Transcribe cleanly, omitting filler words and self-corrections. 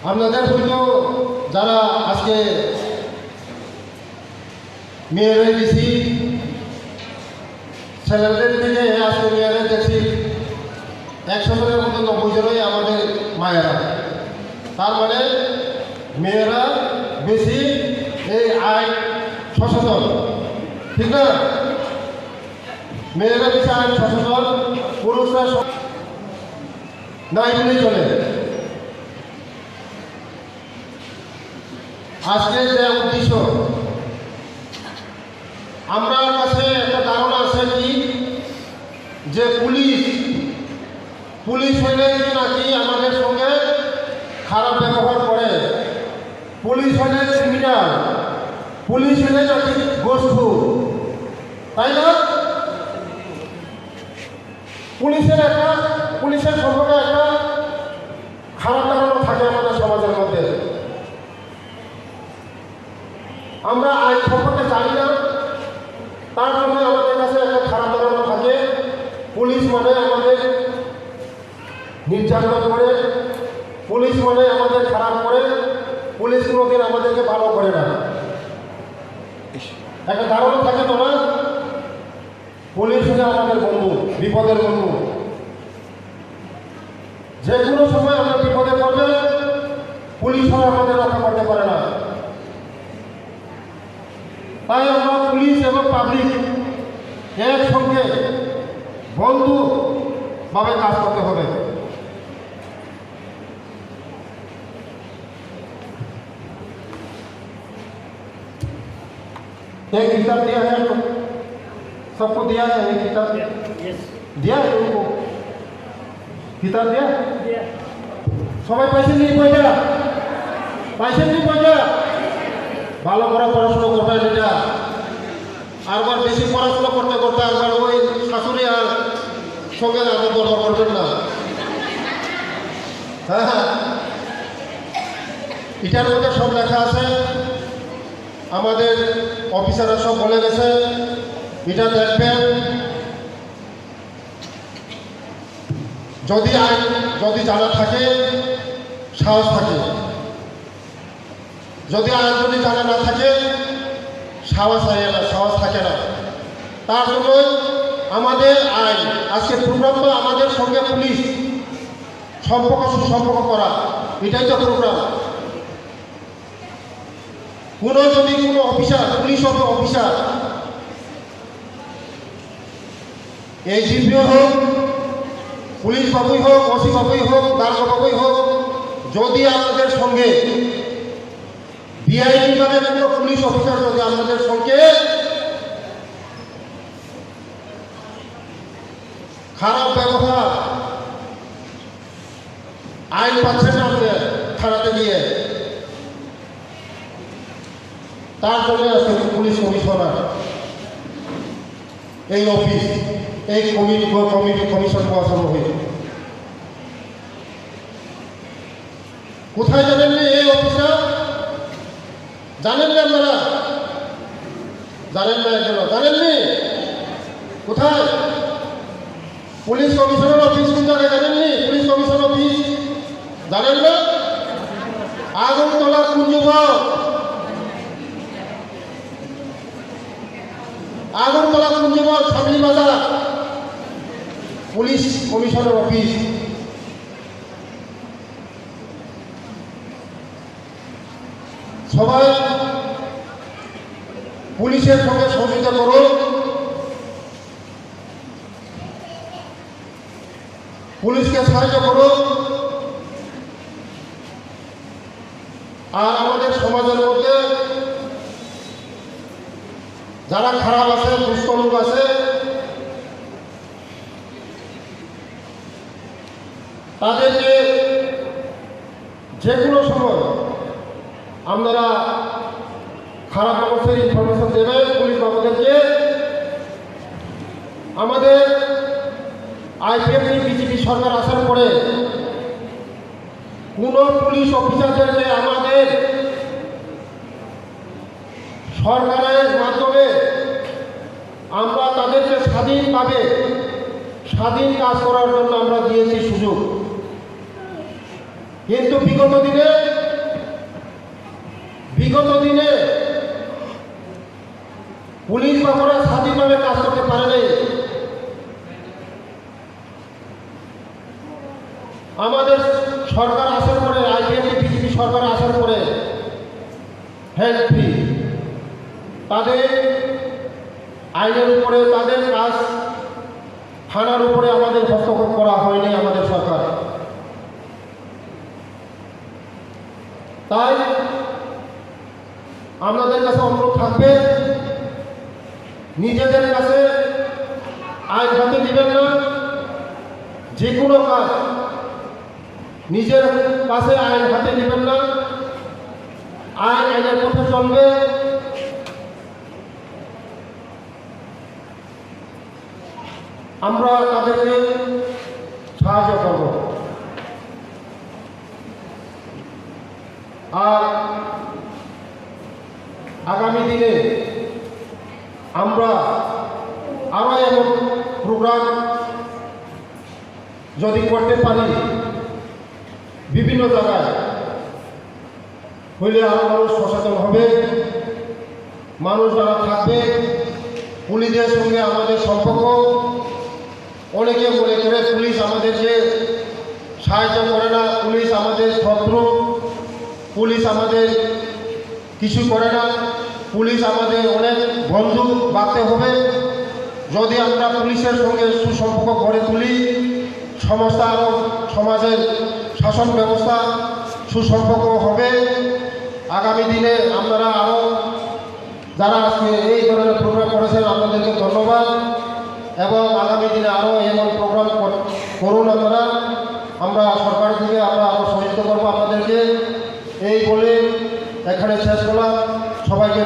আপনাদের হয়তো যারা আজকে মেয়েরা বেশি ছেলেদের থেকে আজকে মেয়েরা দেখছি 100 মধ্যে 90 জনই আমাদের মায়েরা। তার মানে মেয়েরা বেশি এই আইন সচেতন, ঠিক না? মেয়েরা বেশি আইন সচেতন, পুরুষরা নাই বলেই চলে। আজকে যে উদ্দেশ্য, আমরা কাছে একটা ধারণা আছে কি যে পুলিশ হলে নাকি আমাদের সঙ্গে খারাপ ব্যবহার করে, পুলিশ হলে ক্রিমিনাল, পুলিশ হলে নাকি গোষ্ঠী, তাই না? পুলিশের সম্পর্কে একটা খারাপ ধারণা থাকে আমাদের সমাজের মধ্যে। আমরা আইন সম্পর্কে জানি না, তার জন্য আমাদের কাছে একটা খারাপ ধারণা থাকে। পুলিশ মানে আমাদের নির্যাতন করে, পুলিশ মানে আমাদের খারাপ করে, পুলিশ কোনোদিন আমাদেরকে ভালো করে না, একটা ধারণা থাকে। তো না, পুলিশ হলে আমাদের বন্ধু, বিপদের বন্ধু। যে কোনো সময় আমরা বিপদে পড়বে, পুলিশ হলে আমাদের রক্ষা করতে পারে না। তাই আমরা পুলিশ এবং পাবলিক একসঙ্গে বন্ধুভাবে কাজ করতে হবে। एक किताब दिया है, सबको दिया है, एक किताब दिया है उनको, किताब दिया সবাই পাইছেন নি? পয়সা পাইছেন নি? পয়সা ভালো করে পড়াশোনা করতে, এটা আরবার বেশি পড়াশোনা করতে করতে আরবার ওই শাশুড়ি আর সঙ্গে আমার দরকার করবেন না। হ্যাঁ, এটার মধ্যে সব লেখা আছে, আমাদের অফিসাররা সব বলে গেছে। এটা দেখবেন, যদি জানা থাকে, সাহস থাকে। যদি আইন যদি জানা না থাকে, সাহস থাকে না। তার জন্যই আমাদের আইন, আজকে প্রোগ্রাম তো আমাদের সঙ্গে পুলিশ সুসম্পর্ক করা, এটাই তো প্রোগ্রাম। যদি কোনো অফিসার, পুলিশ অফিসার, এজিপিও হোক, পুলিশ বাবুই হোক, ওসি বাবুই হোক, দারোগা বাবুই হোক, যদি আমাদের সঙ্গে বিআইনি মানে কোনো পুলিশ অফিসার যদি আমাদের সঙ্গে খারাপ ব্যবহার, আইন পাচ্ছেন না আমাদের থানাতে গিয়ে, তার জন্য আজকে পুলিশ কমিশনার এই অফিস, এই কমিশন বসানো হয়েছে। কোথায় জানেননি এই অফিসটা? জানেন না আপনারা? জানেন না? একজন জানেননি? কোথায়? পুলিশ কমিশনার অফিস কোন জায়গায় জানেননি? পুলিশ কমিশন অফিস জানেন না? আগরতলা কুঞ্জবন, আগরতলা কুঞ্জবন সামলি বাজার পুলিশ কমিশনার অফিস। সবাই পুলিশের সঙ্গে সহযোগিতা করুন, পুলিশকে সাহায্য করুন। আর আমাদের সমাজের মধ্যে যারা খারাপ আছে, দুষ্ট লোক আছে, তাদেরকে যে কোনো সময় আপনারা খারাপ মানুষের ইনফরমেশন দেবেন পুলিশ বাবুদেরকে। আমাদের আইপিএফটি বিজেপি সরকার আসার পরে কোনো পুলিশ অফিসারদেরকে আমাদের সরকারের মাধ্যমে আমরা তাদেরকে স্বাধীনভাবে স্বাধীন কাজ করার জন্য আমরা দিয়েছি সুযোগ। কিন্তু বিগত দিনে বিগত দিনে পুলিশ বাবুরা স্বাধীনভাবে কাজ করতে পারেনি। আমাদের সরকার আসার পরে, আইপিএফটি বিজেপি সরকার আসার পরে হেলথ ফ্রি, তাদের আইনের উপরে তাদের কাজ, থানার উপরে আমাদের হস্তক্ষেপ করা হয়নি আমাদের সরকার। তাই আপনাদের কাছে অনুরোধ থাকবে, নিজেদের কাছে আইন হাতে দিবেন না। যে কোনো কাজ নিজের কাছে আইন হাতে দিবেন না। আইনের পথে চলবে। আমরা তাদেরকে সাহায্য করব। আর আগামী দিনে আমরা আরও এমন প্রোগ্রাম যদি করতে পারি বিভিন্ন জায়গায়, হইলে আরও মানুষ সচেতন হবে, মানুষ যারা থাকবে। পুলিশের সঙ্গে আমাদের সম্পর্ক, অনেকে মনে করে পুলিশ আমাদেরকে সাহায্য করে না, পুলিশ আমাদের শত্রু, পুলিশ আমাদের কিছু করে না। পুলিশ আমাদের অনেক বন্ধু বাঁধতে হবে। যদি আমরা পুলিশের সঙ্গে সুসম্পর্ক গড়ে তুলি, সমস্ত আরও সমাজের শাসন ব্যবস্থা সুসম্পর্ক হবে। আগামী দিনে আপনারা আরও যারা আজকে এই ধরনের প্রোগ্রাম করেছেন আপনাদেরকে ধন্যবাদ, এবং আগামী দিনে আরও এমন প্রোগ্রাম করুন আপনারা। আমরা সরকার থেকে আমরা আরও সহযোগিতা করবো আপনাদেরকে। এই বলে এখানে শেষ করলাম। সবাইকে